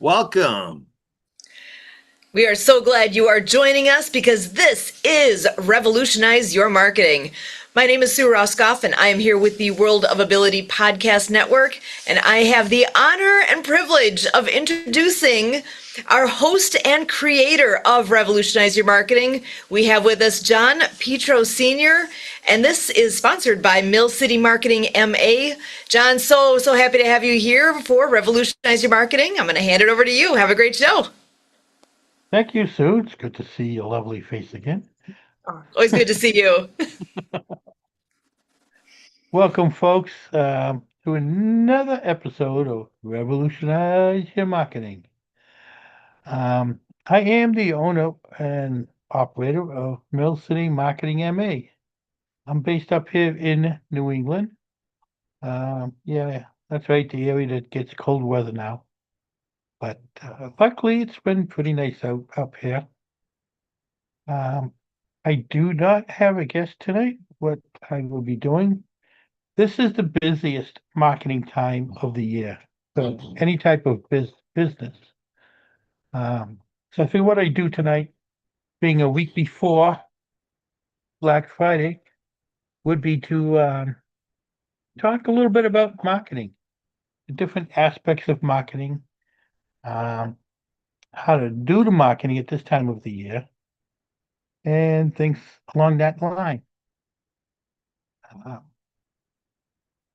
Welcome. We are so glad you are joining us because this is Revolutionize Your Marketing. My name is Sue Roscoff, and I am here with the World of Ability Podcast Network, and I have the honor and privilege of introducing our host and creator of Revolutionize Your Marketing. We have with us John Petros Sr., and this is sponsored by Mill City Marketing MA. John, so happy to have you here for Revolutionize Your Marketing. I'm going to hand it over to you. Have a great show. Thank you, Sue. It's good to see your lovely face again. Always good to see you. Welcome, folks, to another episode of Revolutionize Your Marketing. I am the owner and operator of Mill City Marketing MA. I'm based up here in New England. Yeah, that's right, the area that gets cold weather now. But luckily, it's been pretty nice up here. I do not have a guest tonight. What I will be doing, this is the busiest marketing time of the year. So any type of business. So I think what I do tonight, being a week before Black Friday, would be to talk a little bit about marketing, the different aspects of marketing, um, how to do the marketing at this time of the year, and things along that line. Uh,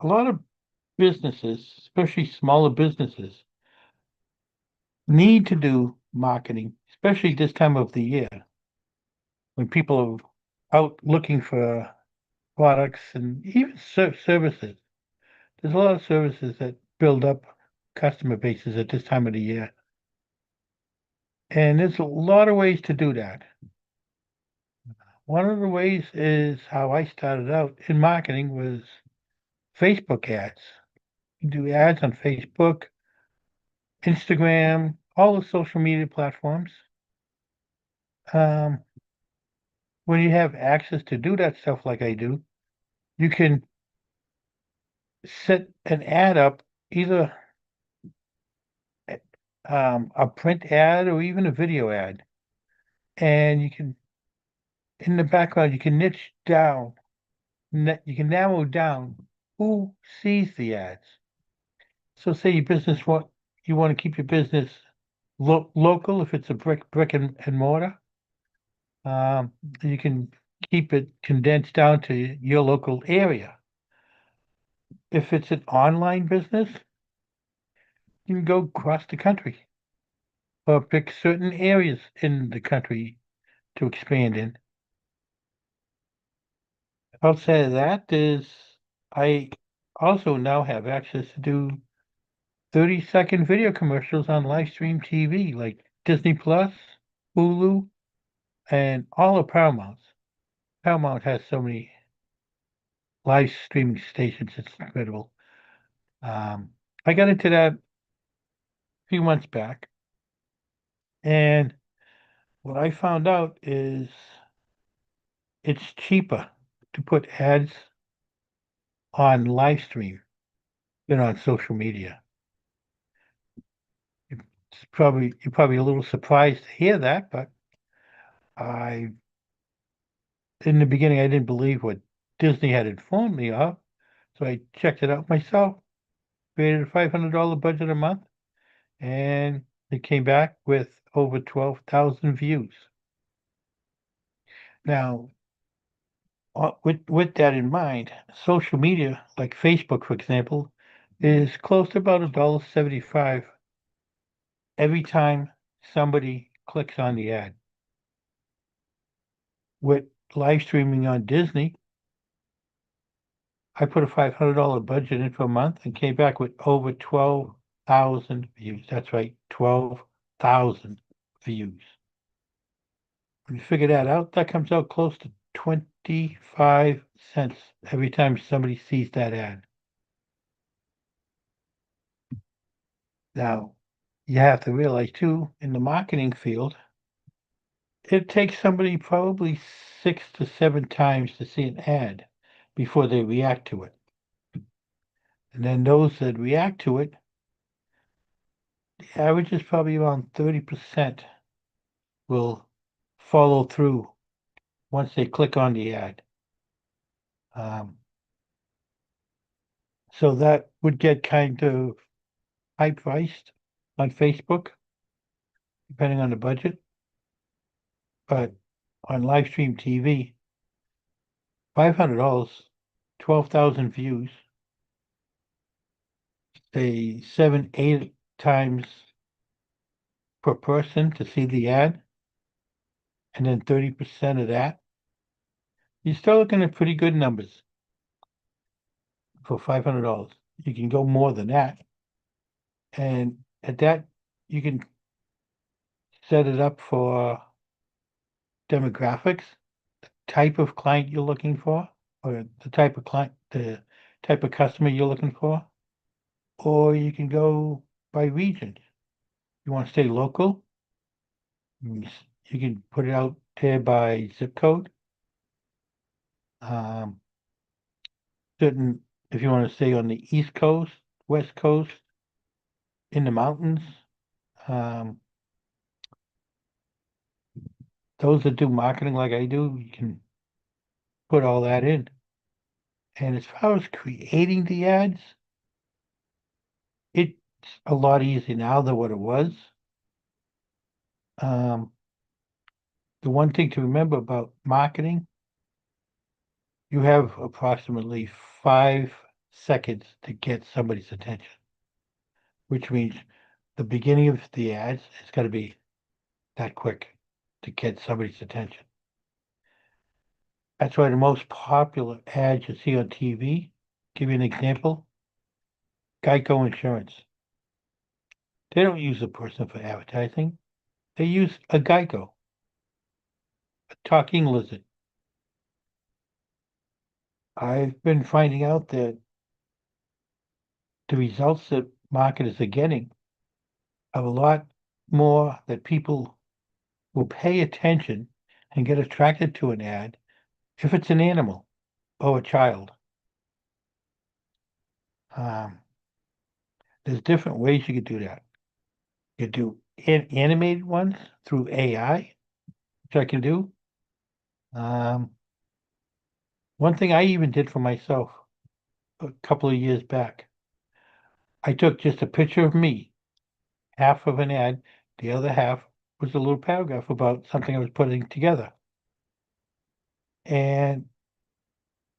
a lot of businesses, especially smaller businesses, need to do marketing, especially this time of the year when people are out looking for products and even services. There's a lot of services that build up customer bases at this time of the year. And there's a lot of ways to do that. One of the ways is how I started out in marketing was Facebook ads. You do ads on Facebook, Instagram, all the social media platforms. Um, when you have access to do that stuff like I do, you can set an ad up, either a print ad or even a video ad. And you can, in the background, you can niche down, you can narrow down who sees the ads. So say your business, you want to keep your business local, if it's a brick and mortar. You can keep it condensed down to your local area. If it's an online business, you can go across the country or pick certain areas in the country to expand in. Outside of that is I also now have access to do 30-second video commercials on live stream TV like Disney Plus, Hulu, and all of Paramount's. Paramount has so many live streaming stations, it's incredible. I got into that a few months back, and what I found out is it's cheaper to put ads on live stream than on social media. You're probably a little surprised to hear that, but I in the beginning I didn't believe what Disney had informed me of, so I checked it out myself, created a $500 budget a month, and it came back with over 12,000 views. Now, with that in mind, social media like Facebook, for example, is close to about $1.75 every time somebody clicks on the ad. With live streaming on Disney, I put a $500 budget in for a month and came back with over 12,000 views. That's right, 12,000 views. When you figure that out, that comes out close to 25 cents every time somebody sees that ad. Now, you have to realize too, in the marketing field, it takes somebody probably 6 to 7 times to see an ad before they react to it. And then those that react to it, The average is probably around 30% will follow through once they click on the ad. So that would get kind of high priced on Facebook, depending on the budget. But on live stream TV, $500, 12,000 views, say 7, 8 times per person to see the ad, and then 30% of that, you're still looking at pretty good numbers for $500. You can go more than that. And at that, you can set it up for demographics, type of client you're looking for, or the type of client, the type of customer you're looking for, or you can go by region. You want to stay local, you can put it out there by zip code. Certain, if you want to stay on the East Coast, West Coast, in the mountains, um, those that do marketing like I do, you can put all that in. And as far as creating the ads, it's a lot easier now than what it was. Um, the one thing to remember about marketing, you have approximately 5 seconds to get somebody's attention, which means the beginning of the ads has got to be that quick to get somebody's attention. That's why the most popular ads you see on TV, give you an example, Geico Insurance. They don't use a person for advertising. They use a Geico, a talking lizard. I've been finding out that the results that marketers are getting are a lot more that people will pay attention and get attracted to an ad if it's an animal or a child. Um, there's different ways you could do that. You could do animated ones through AI, which I can do. Um, one thing I even did for myself a couple of years back, I took just a picture of me, half of an ad, the other half was a little paragraph about something I was putting together. And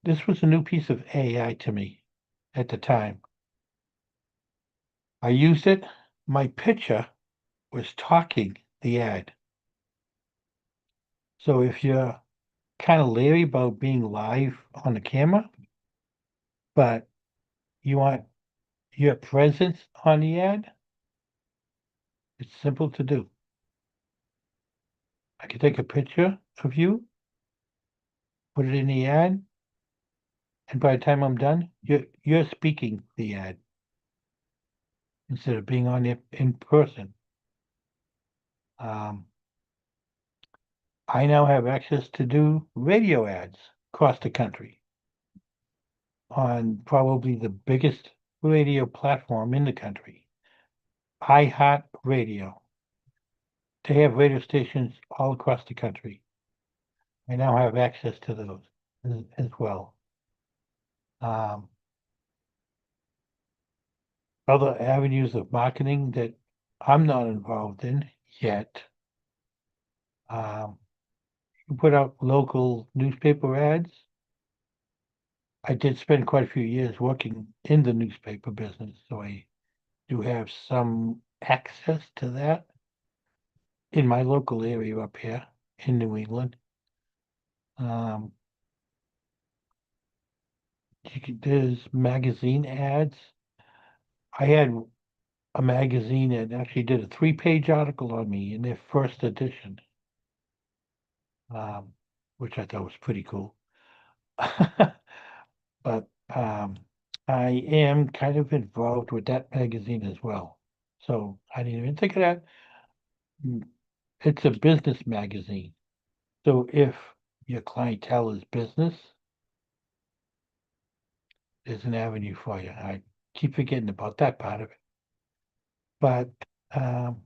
this was a new piece of AI to me at the time. I used it. My picture was talking the ad. So if you're kind of leery about being live on the camera, but you want your presence on the ad, it's simple to do. I can take a picture of you, put it in the ad, and by the time I'm done, you're speaking the ad instead of being on it in person. Um, I now have access to do radio ads across the country on probably the biggest radio platform in the country, iHeart Radio. They have radio stations all across the country. I now have access to those as well. Um, other avenues of marketing that I'm not involved in yet. You put out local newspaper ads. I did spend quite a few years working in the newspaper business, so I do have some access to that in my local area up here in New England. Um, there's magazine ads. I had a magazine that actually did a 3-page article on me in their first edition, which I thought was pretty cool. But I am kind of involved with that magazine as well. So I didn't even think of that. It's a business magazine. So if your clientele is business, there's an avenue for you. I keep forgetting about that part of it. But Um,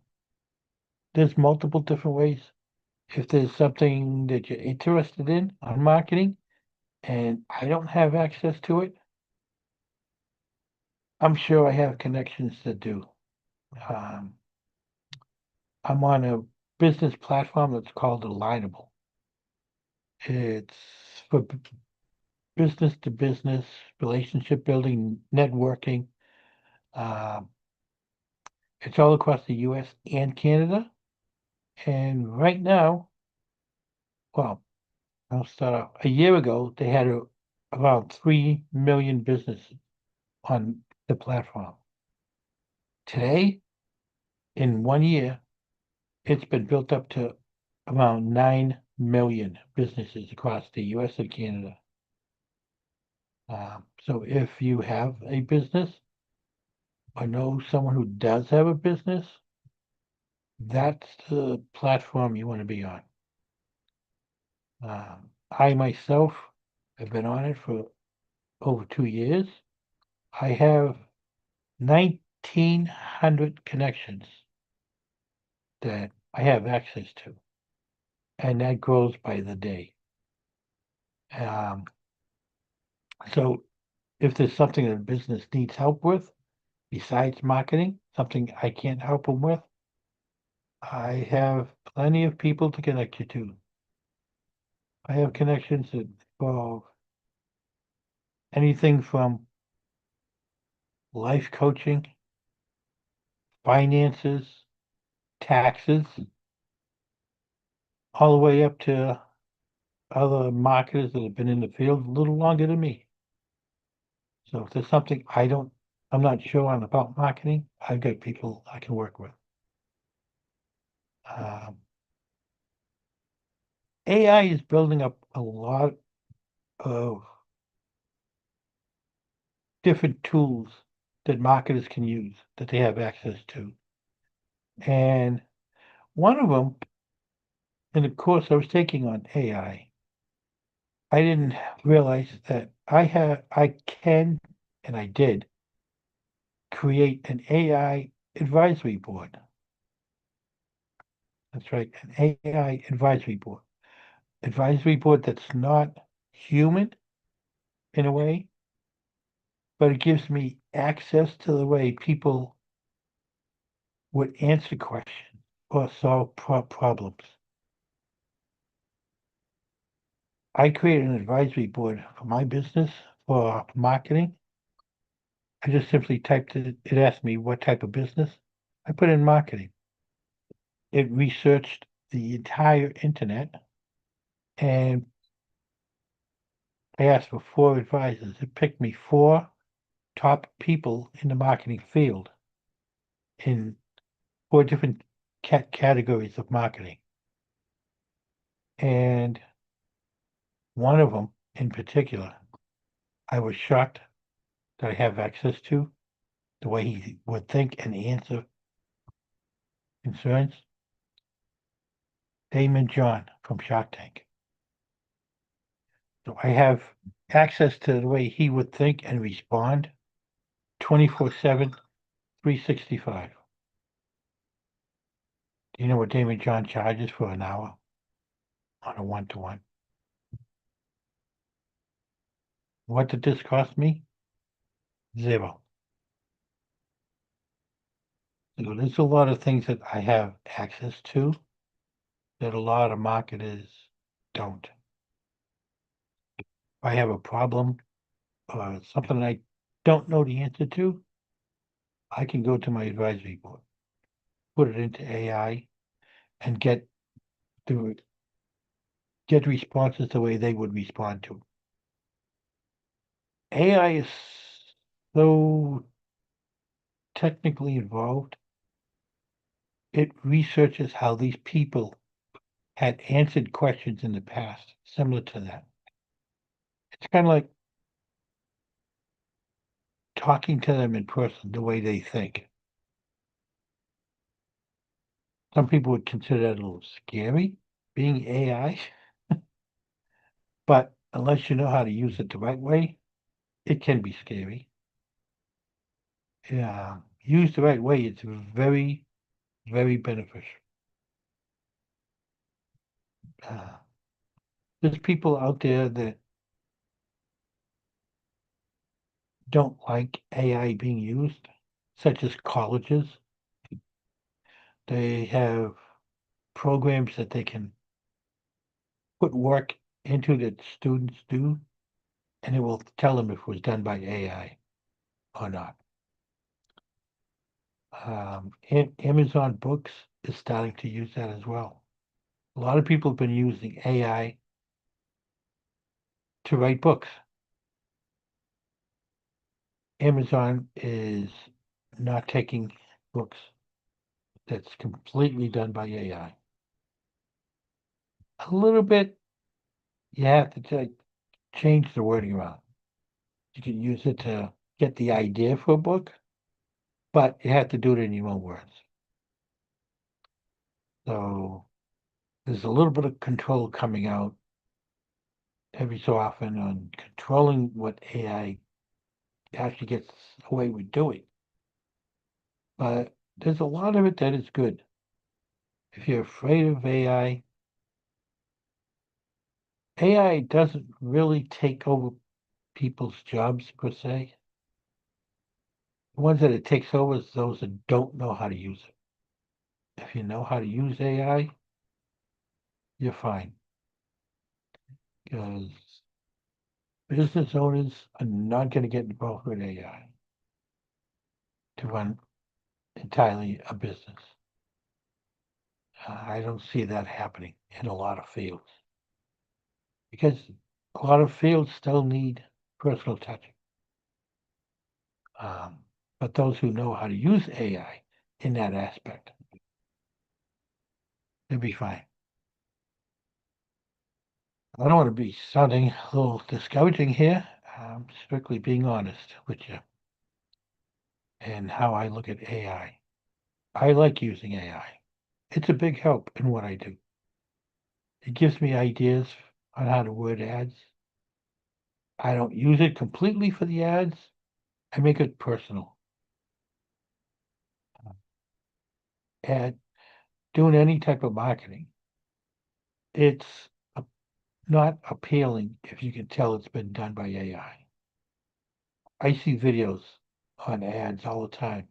there's multiple different ways. If there's something that you're interested in on marketing and I don't have access to it, I'm sure I have connections that do. Um, I'm on a business platform that's called Alignable. It's for business to business, relationship building, networking. Um, it's all across the US and Canada. And right now, well, I'll start off. A year ago, they had around 3 million businesses on the platform. Today, in 1 year, it's been built up to around 9 million businesses across the US and Canada. So if you have a business or know someone who does have a business, that's the platform you want to be on. I myself have been on it for over 2 years. I have 1,900 connections that I have access to, and that grows by the day. Um, so if there's something that a business needs help with, besides marketing, something I can't help them with, I have plenty of people to connect you to. I have connections that involve anything from life coaching, finances, taxes, all the way up to other marketers that have been in the field a little longer than me. So if there's something I'm not sure on about marketing, I've got people I can work with. Um, AI is building up a lot of different tools that marketers can use that they have access to. And one of them, in the course I was taking on AI, I didn't realize that I can, and I did, create an AI advisory board. That's right, an AI advisory board. Advisory board that's not human in a way, but it gives me access to the way people would answer questions or solve problems. I created an advisory board for my business for marketing. I just simply typed it asked me what type of business. I put in marketing. It researched the entire internet and I asked for 4 advisors. It picked me 4 top people in the marketing field in 4 different categories of marketing. And one of them in particular, I was shocked that I have access to, the way he would think and answer concerns. Damon John from Shark Tank. So I have access to the way he would think and respond 24/7, 365. Do you know what Damon John charges for an hour on a one-to-one? What did this cost me? Zero. So there's a lot of things that I have access to that a lot of marketers don't. If I have a problem or something I don't know the answer to, I can go to my advisory board, put it into AI, and the get responses the way they would respond to. AI is so technically involved. It researches how these people had answered questions in the past, similar to that. It's kind of like talking to them in person, the way they think. Some people would consider that a little scary, being AI, but unless you know how to use it the right way, it can be scary. Yeah, used the right way, it's very very beneficial. There's people out there that don't like AI being used, such as colleges. They have programs that they can put work into that students do, and it will tell them if it was done by AI or not. Amazon Books is starting to use that as well. A lot of people have been using AI to write books. Amazon is not taking books that's completely done by AI. A little bit, you have to change the wording around. You can use it to get the idea for a book, but you have to do it in your own words. So there's a little bit of control coming out every so often on controlling what AI actually gets away with doing. But there's a lot of it that is good. If you're afraid of AI doesn't really take over people's jobs per se. The ones that it takes over is those that don't know how to use it. If you know how to use AI, you're fine. Because business owners are not going to get involved with AI to run entirely a business. I don't see that happening in a lot of fields because a lot of fields still need personal touch. But those who know how to use AI in that aspect, they'll be fine. I don't want to be sounding a little discouraging here. I'm strictly being honest with you and how I look at AI. I like using AI. It's a big help in what I do. It gives me ideas on how to word ads. I don't use it completely for the ads. I make it personal. And doing any type of marketing, it's not appealing if you can tell it's been done by AI. I see videos on ads all the time,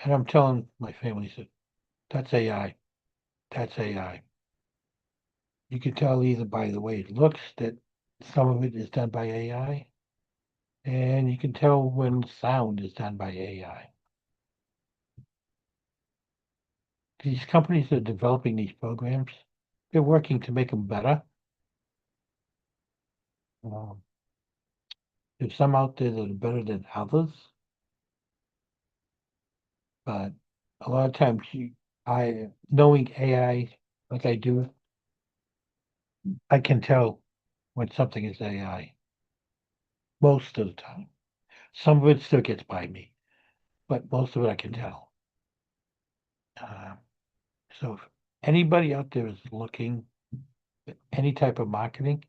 and I'm telling my family that that's AI. That's AI. You can tell either by the way it looks that some of it is done by AI, and you can tell when sound is done by AI. These companies that are developing these programs, they're working to make them better. Um, there's some out there that are better than others, but a lot of times knowing AI like I do, I can tell when something is AI most of the time. Some of it still gets by me, but most of it I can tell. Uh, so if anybody out there is looking at any type of marketing,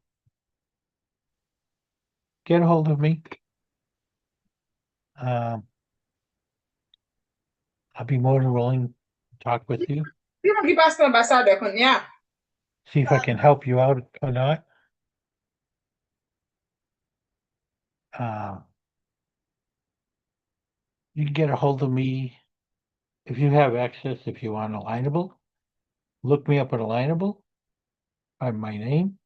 get a hold of me. Um, I'll be more than willing to talk with you, see if I can help you out or not. Uh, you can get a hold of me if you have access, if you want Alignable. Look me up at Alignable by my name.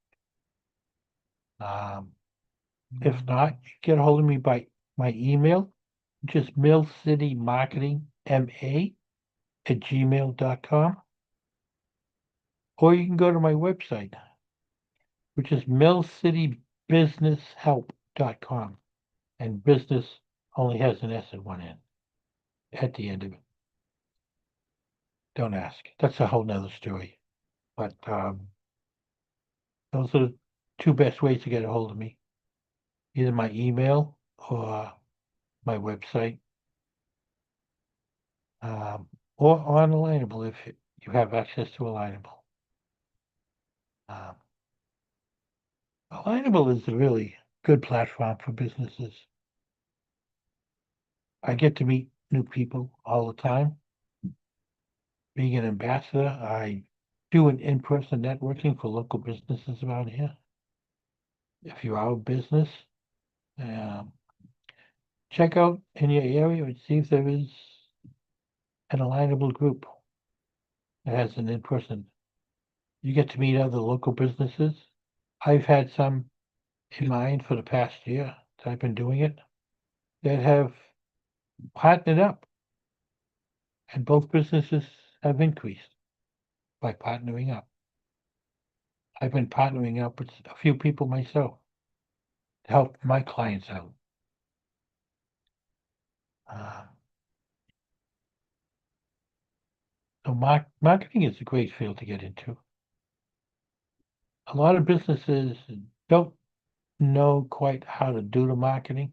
If not, get a hold of me by my email, which is millcitymarketingma@gmail.com. Or you can go to my website, which is millcitybusinesshelp.com. And business only has an S and one N at the end of it. Don't ask. That's a whole nother story. But those are the two best ways to get a hold of me. Either my email or my website. Or on Alignable if you have access to Alignable. Alignable is a really good platform for businesses. I get to meet new people all the time. being an ambassador, I do an in-person networking for local businesses around here. If you are a business, um, check out in your area and see if there is an alignable group that has an in-person. You get to meet other local businesses. I've had some in mind for the past year that I've been doing it that have partnered up, and both businesses have increased by partnering up. I've been partnering up with a few people myself to help my clients out. Uh, so marketing is a great field to get into. A lot of businesses don't know quite how to do the marketing,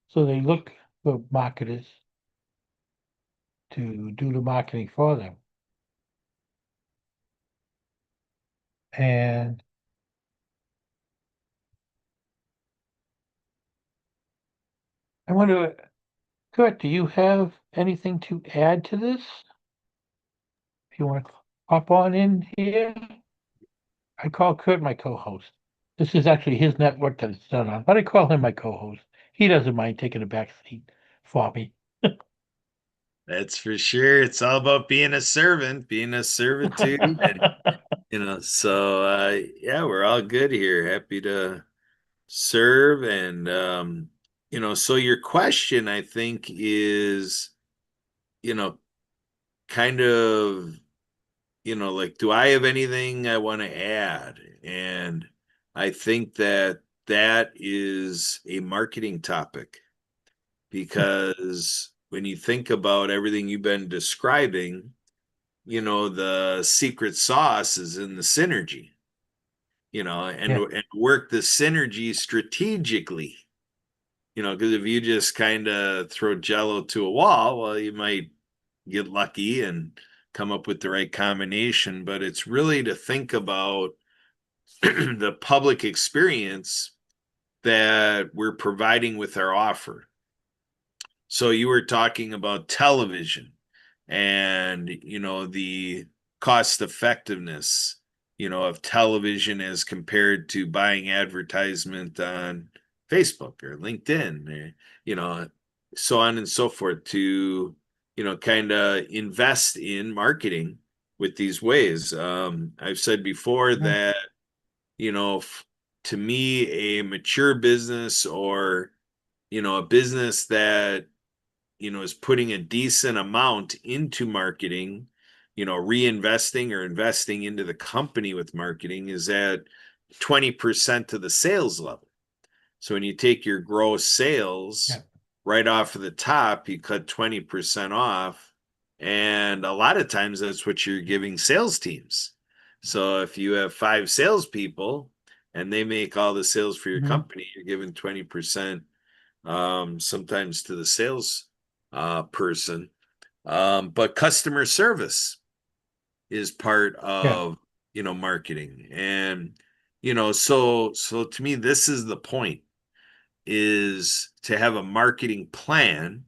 so they look for marketers to do the marketing for them. And I wonder, Kurt, do you have anything to add to this? If you want to hop on in here, I call Kurt my co-host. This is actually his network that it's done on, but I call him my co-host. He doesn't mind taking a back seat for me. That's for sure. It's all about being a servant, being a servitude, and so yeah, we're all good here. Happy to serve. And so your question, I think, is, you know, kind of, like, do I have anything I want to add? And I think that that is a marketing topic, because when you think about everything you've been describing, the secret sauce is in the synergy, and Yeah. and work the synergy strategically. Because if you just kind of throw Jello to a wall, well, you might get lucky and come up with the right combination. But it's really to think about the public experience that we're providing with our offer. So you were talking about television and, the cost effectiveness, of television as compared to buying advertisement on Facebook or LinkedIn, so on and so forth, to, kind of invest in marketing with these ways. I've said before Mhm. that, to me, a mature business, or, a business that, is putting a decent amount into marketing, reinvesting or investing into the company with marketing, is at 20% of the sales level. So when you take your gross sales Yeah. right off of the top, you cut 20% off. And a lot of times that's what you're giving sales teams. So if you have 5 salespeople and they make all the sales for your Mhm. company, you're giving 20%, sometimes to the sales person. But customer service is part Yeah. of, marketing. And, so to me, this is the point, is to have a marketing plan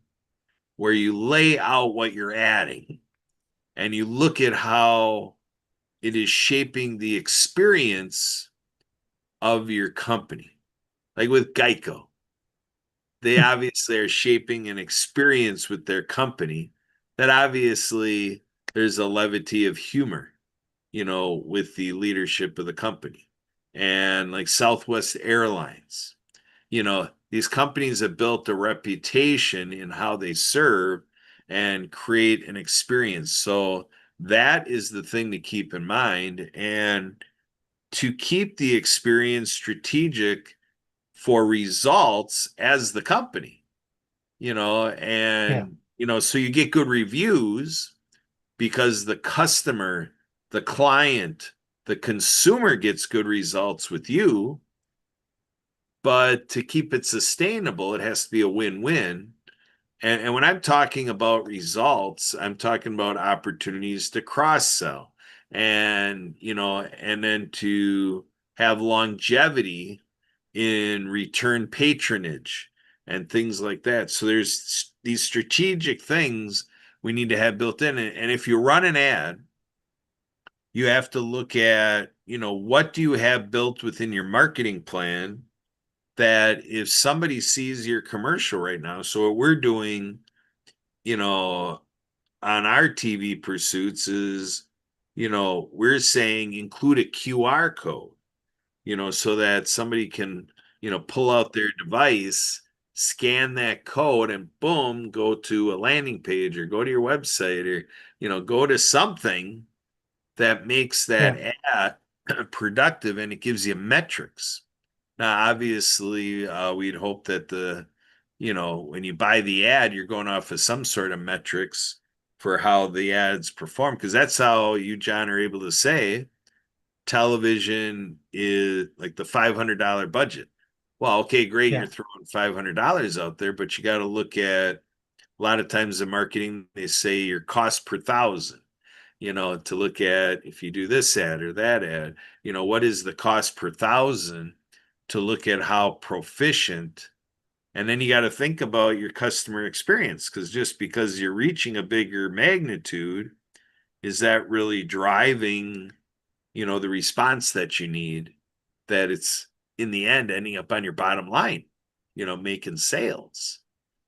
where you lay out what you're adding and you look at how it is shaping the experience of your company. Like with Geico, they obviously are shaping an experience with their company that obviously there's a levity of humor, with the leadership of the company. And like Southwest Airlines, these companies have built a reputation in how they serve and create an experience. So that is the thing to keep in mind, and to keep the experience strategic for results as the company, Yeah. and, so you get good reviews because the customer, the client, the consumer gets good results with you. But to keep it sustainable, it has to be a win-win. And when I'm talking about results, I'm talking about opportunities to cross-sell, and, and then to have longevity in return patronage and things like that. So there's these strategic things we need to have built in. And if you run an ad, you have to look at, what do you have built within your marketing plan that if somebody sees your commercial right now, so what we're doing, you know, on our TV pursuits is, we're saying include a QR code, so that somebody can, pull out their device, scan that code, and boom, go to a landing page or go to your website or, go to something that makes Yeah, that ad productive and it gives you metrics. Now, obviously, we'd hope that when you buy the ad, you're going off of some sort of metrics for how the ads perform, because that's how you, John, are able to say television is like the $500 budget. Well, okay, great, you're yeah, throwing $500 out there, but you got to look at a lot of times in marketing, they say your cost per thousand, to look at if you do this ad or that ad, what is the cost per thousand to look at how proficient. And then you got to think about your customer experience because just because you're reaching a bigger magnitude, is that really driving, the response that you need, that it's in the end ending up on your bottom line, making sales,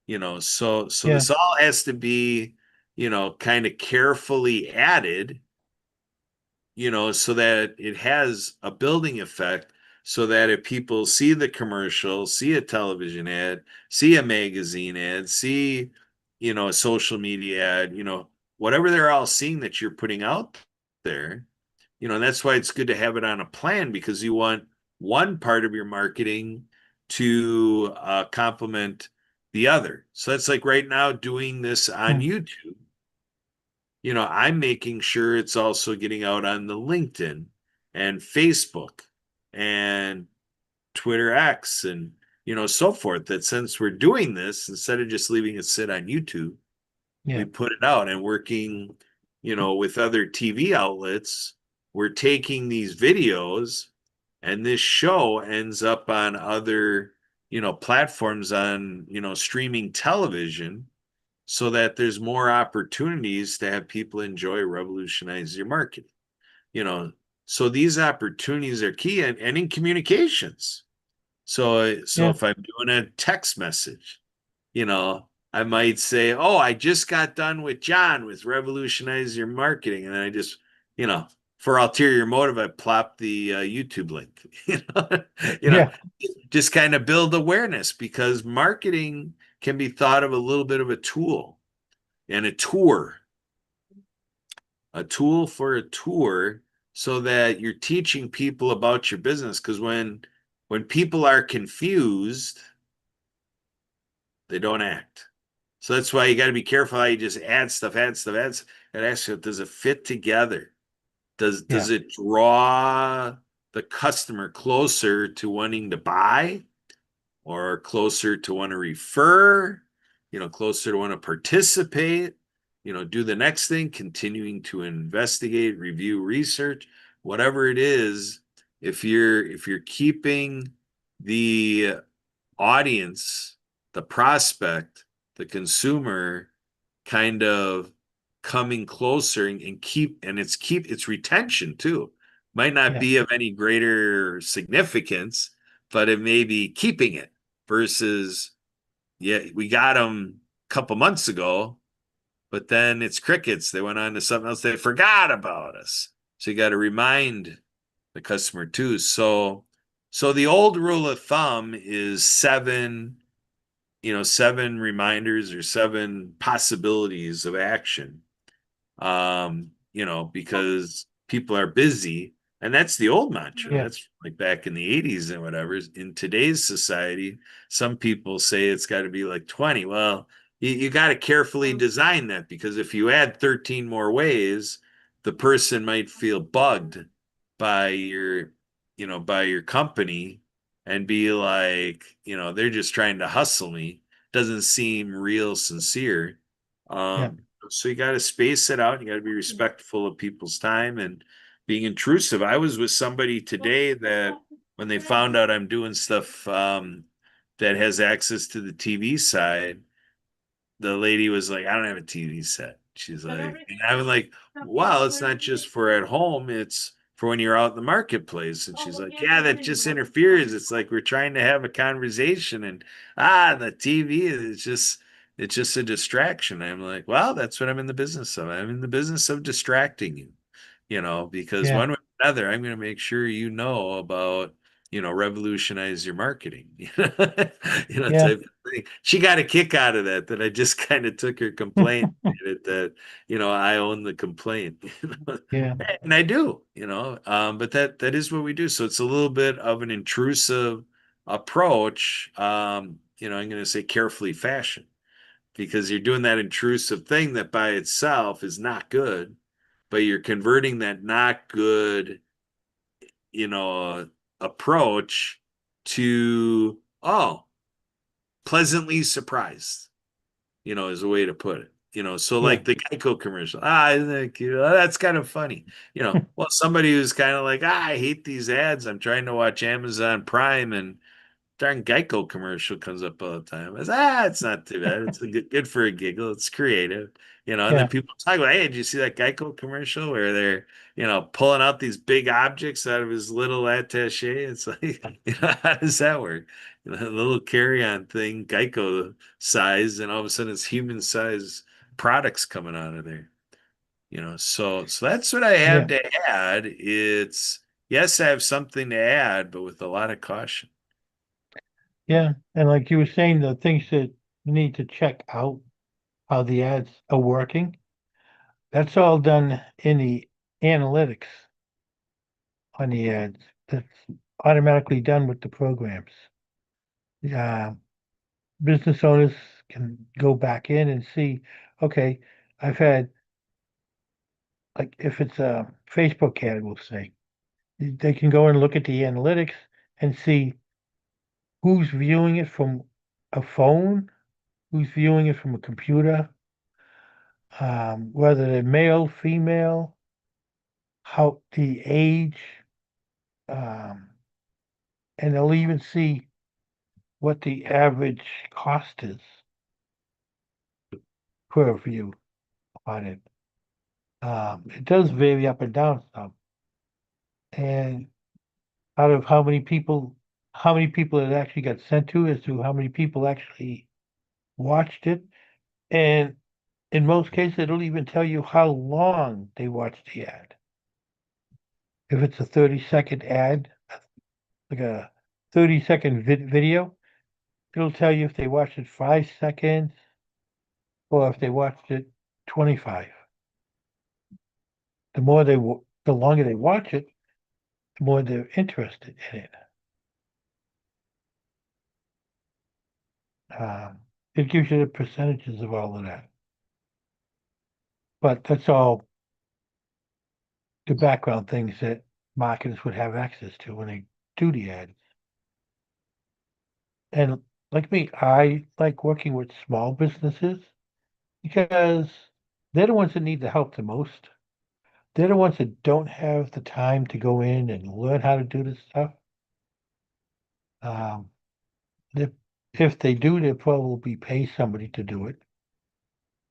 so yeah, this all has to be, kind of carefully added, so that it has a building effect, so that if people see the commercial, see a television ad, see a magazine ad, see, a social media ad, whatever they're all seeing that you're putting out there, and that's why it's good to have it on a plan because you want one part of your marketing to complement the other. So that's like right now doing this on yeah, YouTube, I'm making sure it's also getting out on the LinkedIn and Facebook and Twitter X and, so forth. That since we're doing this, instead of just leaving it sit on YouTube, we yeah, put it out and working, with other TV outlets. We're taking these videos and this show ends up on other, platforms on, streaming television so that there's more opportunities to have people enjoy revolutionize your marketing. You know, so these opportunities are key and in communications. So yeah, if I'm doing a text message, I might say, "Oh, I just got done with John with revolutionize your marketing," and then I just, you know, for ulterior motive, I plop the YouTube link. You know, yeah, just kind of build awareness because marketing can be thought of a little bit of a tool and a tool for a tour so that you're teaching people about your business because when people are confused, they don't act. So that's why you got to be careful how you just add stuff, and ask you, does it fit together? Does yeah, it draw the customer closer to wanting to buy or closer to want to refer, closer to want to participate, do the next thing, continuing to investigate, review, research, whatever it is. If you're keeping the audience, the prospect, the consumer kind of coming closer and it's retention too. Might not yeah, be of any greater significance, but it may be keeping it versus, yeah, we got them a couple months ago, but then it's crickets. They went on to something else. They forgot about us. So you got to remind the customer too. So the old rule of thumb is seven reminders or seven possibilities of action, because people are busy. And that's the old mantra. yeah, That's like back in the 80s and whatever. In today's society, some people say it's got to be like 20. Well, you got to carefully design that because if you add 13 more ways, the person might feel bugged by your company and be like, they're just trying to hustle me. Doesn't seem real sincere. yeah, So you got to space it out. You got to be respectful of people's time and being intrusive. I was with somebody today that when they found out I'm doing stuff that has access to the TV side, the lady was like, "I don't have a TV set." She's like, and I'm like, wow, it's not just for at home, it's for when you're out in the marketplace. And she's like, yeah, that just interferes. It's like we're trying to have a conversation and the TV is just it's just a distraction. I'm like, well, that's what I'm in the business of. I'm in the business of distracting you, because Yeah, one way or another, I'm going to make sure you know about, revolutionize your marketing, yeah, type of thing. She got a kick out of that I just kind of took her complaint, made it that, I own the complaint, yeah, and I do, but that is what we do. So it's a little bit of an intrusive approach, I'm going to say carefully fashioned because you're doing that intrusive thing that by itself is not good, but you're converting that not good, you know, approach to, oh, pleasantly surprised, is a way to put it. So yeah, like the Geico commercial, isn't that cute? Oh, that's kind of funny. Well, somebody who's kind of like, I hate these ads. I'm trying to watch Amazon Prime and darn Geico commercial comes up all the time. I say, it's not too bad. It's good for a giggle. It's creative, and then yeah, people talk about, hey, did you see that Geico commercial where they're, pulling out these big objects out of his little attache? It's like, how does that work? The little carry-on thing, Geico size, and all of a sudden it's human size products coming out of there. So that's what I have yeah, to add. It's yes, I have something to add, but with a lot of caution. yeah. And like you were saying, the things that you need to check out how the ads are working, that's all done in the analytics on the ads. That's automatically done with the programs. Uh, Business owners can go back in and see, okay, I've had, like, if it's a Facebook ad, we'll say, they can go and look at the analytics and see who's viewing it from a phone, who's viewing it from a computer, whether they're male, female, how the age, um, and they'll even see what the average cost is per view on it. It does vary up and down some. And out of how many people it actually got sent to as to how many people actually watched it. And in most cases, it'll even tell you how long they watched the ad. If it's a 30-second ad, like a 30-second video, it'll tell you if they watched it 5 seconds or if they watched it 25. The longer they watch it, the more they're interested in it. Um, it gives you the percentages of all of that. But that's all the background things that marketers would have access to when they do the ads. And like me, I like working with small businesses because they're the ones that need the help the most. They're the ones that don't have the time to go in and learn how to do this stuff. Um, if, if they do, they'll probably pay somebody to do it.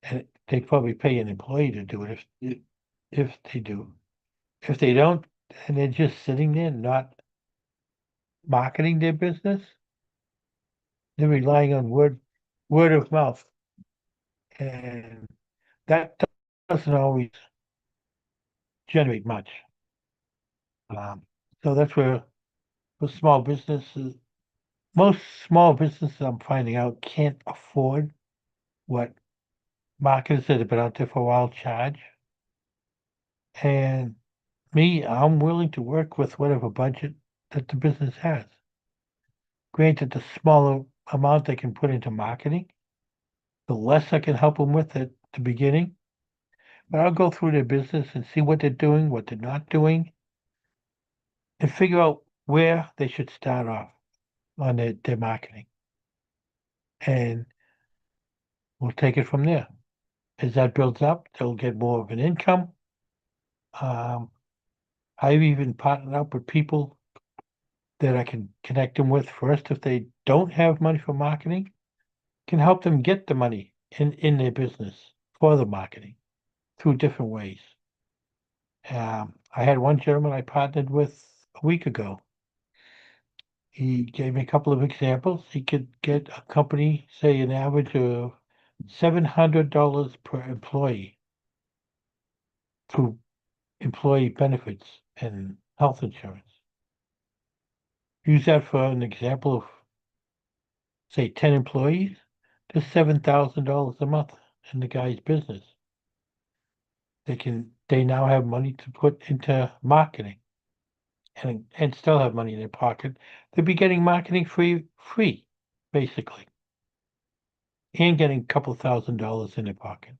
And they probably pay an employee to do it if they do. If they don't, and they're just sitting there not marketing their business, they're relying on word of mouth, and that doesn't always generate much. So that's where for small businesses, most small businesses I'm finding out can't afford what marketers that have been out there for a while charge. And me, I'm willing to work with whatever budget that the business has. Granted, the smaller amount they can put into marketing, the less I can help them with at the beginning. But I'll go through their business and see what they're doing, what they're not doing, and figure out where they should start off on their marketing. And we'll take it from there. As that builds up, they'll get more of an income. Um, I've even partnered up with people that I can connect them with first if they don't have money for marketing, can help them get the money in their business for the marketing. through different ways. I had one gentleman I partnered with a week ago. He gave me a couple of examples. He could get a company, say, an average of $700 per employee through employee benefits and health insurance. Use that for an example of, say, 10 employees. There's $7,000 a month in the guy's business. They now have money to put into marketing and still have money in their pocket. They'll be getting marketing free, basically, and getting a couple $1,000s in their pocket.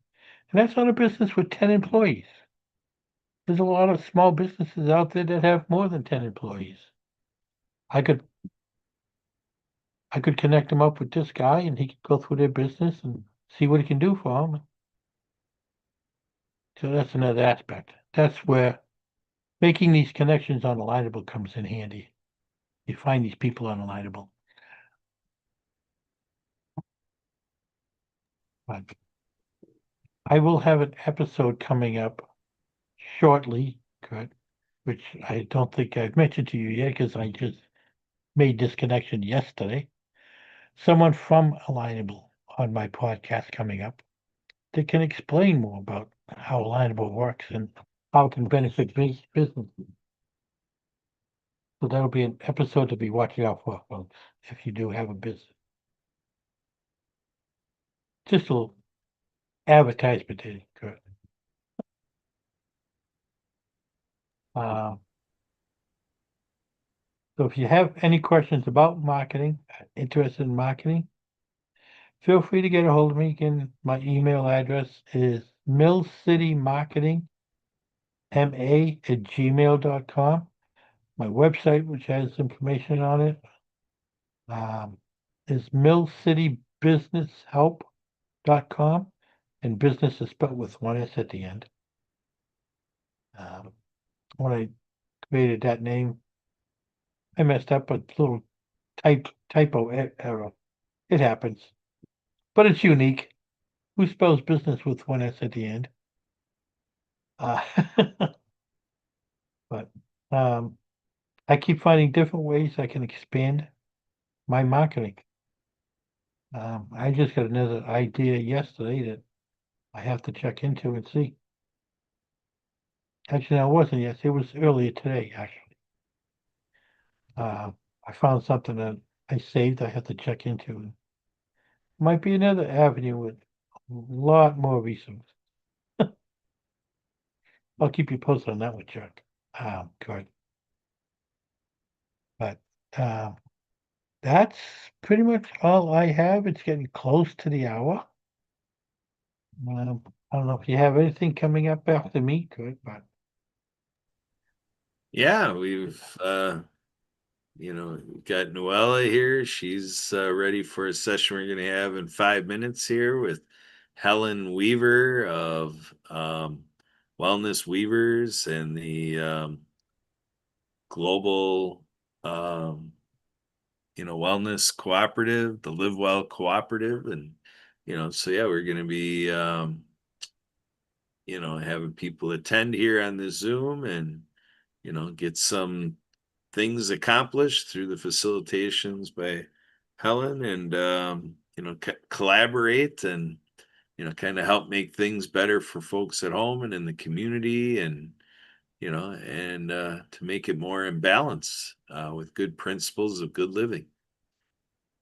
And that's on a business with 10 employees. There's a lot of small businesses out there that have more than 10 employees. I could I could connect him up with this guy and he could go through their business and see what he can do for them. So that's another aspect. That's where making these connections on Alignable comes in handy. You find these people on Alignable. But I will have an episode coming up shortly, Kurt, which I don't think I've mentioned to you yet because I just made this connection yesterday. Someone from Alignable on my podcast coming up that can explain more about how Alignable works and how it can benefit businesses. So that'll be an episode to be watching out for, folks, if you do have a business. Just a little advertisement is good. So if you have any questions about marketing, interested in marketing, feel free to get a hold of me. Again, my email address is millcitymarketingma@gmail.com. My website, which has information on it, is millcitybusinesshelp.com, and business is spelled with one S at the end. When I created that name, I messed up a little typo error. It happens, but it's unique. Who spells business with one S at the end? Uh, but I keep finding different ways I can expand my marketing. I just got another idea yesterday that I have to check into and see. Actually, no, it wasn't yesterday. It was earlier today, actually. I found something that I saved. I have to check into. Might be another avenue with a lot more resources. I'll keep you posted on that one, Chuck. Good. But that's pretty much all I have. It's getting close to the hour. I don't know if you have anything coming up after me, good, but Yeah, we've got Noella here. She's ready for a session we're going to have in 5 minutes here with Helen Weaver of Wellness Weavers and the global wellness cooperative, the Live Well Cooperative. And so yeah, we're going to be having people attend here on the Zoom and get some things accomplished through the facilitations by Helen, and collaborate and kind of help make things better for folks at home and in the community, and to make it more in balance with good principles of good living.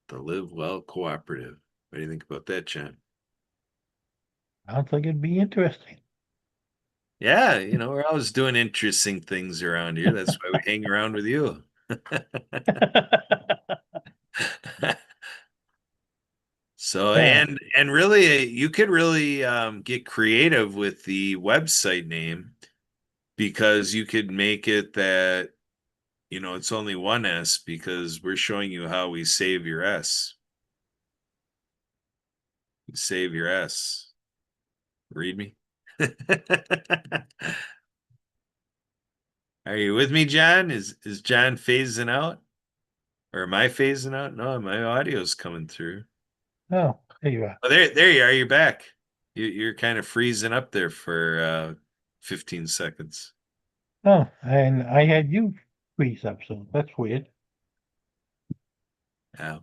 The Live Well Cooperative. What do you think about that, John? sounds like it'd be interesting. Yeah, we're always doing interesting things around here. That's why we hang around with you. So Yeah. and really you could really get creative with the website name, because you could make it that it's only one S, because we're showing you how we save your S. Save your S. Read me. Are you with me, John? Is John phasing out? Or am I phasing out? No, my audio's coming through. Oh, there you are. Oh, there you are. You're back. You're kind of freezing up there for 15 seconds. Oh, and I had you freeze up, so that's weird. Yeah.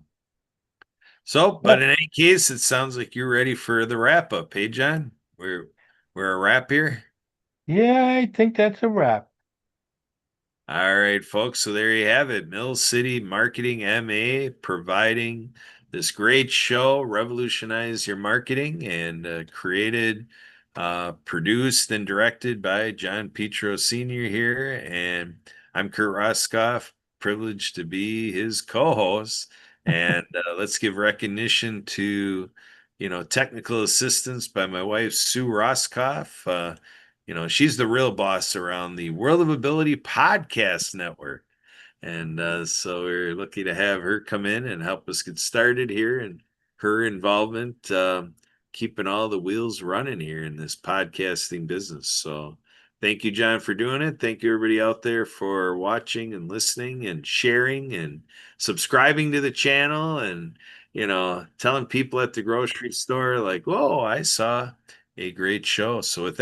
So, but But in any case, it sounds like you're ready for the wrap up. Hey, John, we're a wrap here. yeah, I think that's a wrap. All right, folks. So there you have it. Mill City Marketing MA providing this great show, Revolutionize Your Marketing, and created, produced, and directed by John Petros Sr. here. And I'm Kurt Roskoff, privileged to be his co-host. And let's give recognition to, technical assistance by my wife, Sue Roskoff. She's the real boss around the World of Ability Podcast Network. And so we're lucky to have her come in and help us get started here and her involvement, keeping all the wheels running here in this podcasting business. So thank you, John, for doing it. Thank you, everybody out there, for watching and listening and sharing and subscribing to the channel and, telling people at the grocery store, like, whoa, I saw a great show. So with that,